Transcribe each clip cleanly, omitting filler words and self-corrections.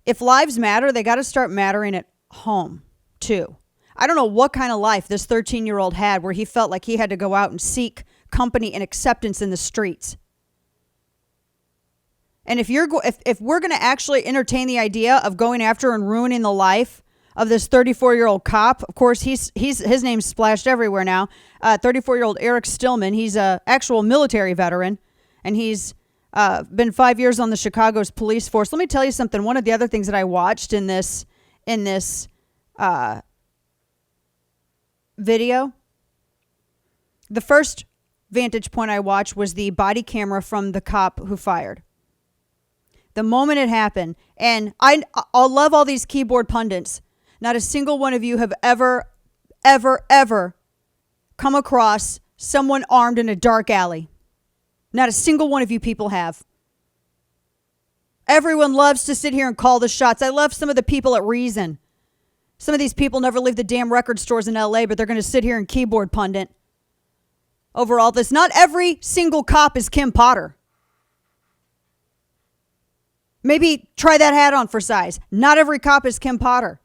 if lives matter, they got to start mattering at home too. I don't know what kind of life this 13-year-old had where he felt like he had to go out and seek company and acceptance in the streets. And if we're going to actually entertain the idea of going after and ruining the life of this 34-year-old cop, of course, his name's splashed everywhere now. 34-year-old Eric Stillman, he's a actual military veteran, and he's been 5 years on the Chicago's police force. Let me tell you something. One of the other things that I watched in this video, the first vantage point I watched was the body camera from the cop who fired. The moment it happened, and I'll love all these keyboard pundits. Not a single one of you have ever come across someone armed in a dark alley. Not a single one of you people have. Everyone loves to sit here and call the shots. I love some of the people at Reason. Some of these people never leave the damn record stores in LA, but they're going to sit here and keyboard pundit over all this. Not every single cop is Kim Potter. Maybe try that hat on for size. Not every cop is Kim Potter.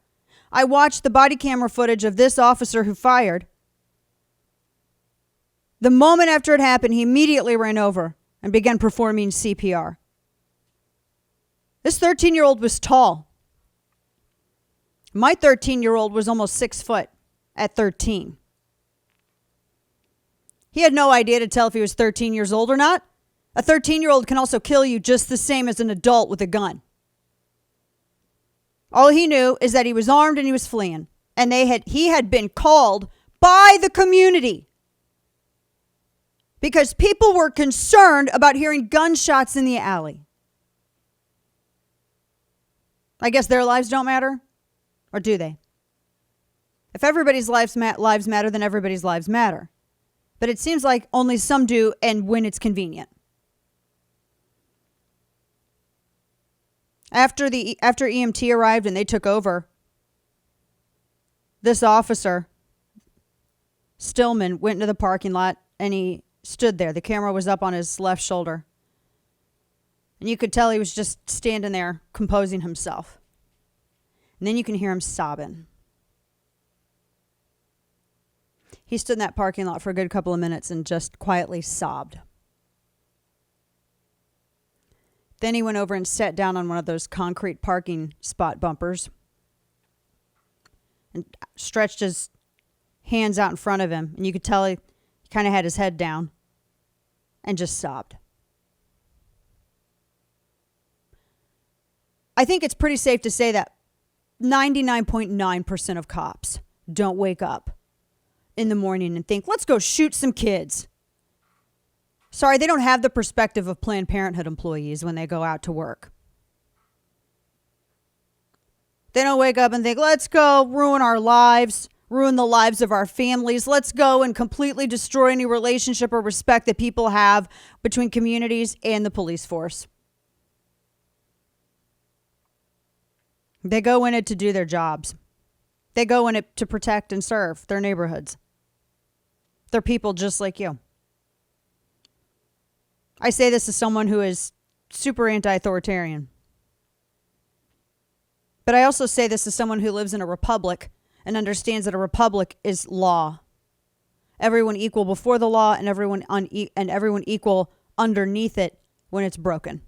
I watched the body camera footage of this officer who fired. The moment after it happened, he immediately ran over and began performing CPR. This 13-year-old was tall. My 13-year-old was almost 6 foot at 13. He had no idea to tell if he was 13 years old or not. A 13-year-old can also kill you just the same as an adult with a gun. All he knew is that he was armed and he was fleeing. And he had been called by the community because people were concerned about hearing gunshots in the alley. I guess their lives don't matter, or do they? If everybody's lives matter, then everybody's lives matter. But it seems like only some do, and when it's convenient. After EMT arrived and they took over, this officer, Stillman, went into the parking lot and he stood there. The camera was up on his left shoulder. And you could tell he was just standing there composing himself. And then you can hear him sobbing. He stood in that parking lot for a good couple of minutes and just quietly sobbed. Then he went over and sat down on one of those concrete parking spot bumpers and stretched his hands out in front of him. And you could tell he kind of had his head down and just sobbed. I think it's pretty safe to say that 99.9% of cops don't wake up in the morning and think, let's go shoot some kids. Sorry, they don't have the perspective of Planned Parenthood employees when they go out to work. They don't wake up and think, let's go ruin our lives, ruin the lives of our families. Let's go and completely destroy any relationship or respect that people have between communities and the police force. They go in it to do their jobs. They go in it to protect and serve their neighborhoods. They're people just like you. I say this as someone who is super anti-authoritarian. But I also say this as someone who lives in a republic and understands that a republic is law. Everyone equal before the law and everyone equal underneath it when it's broken.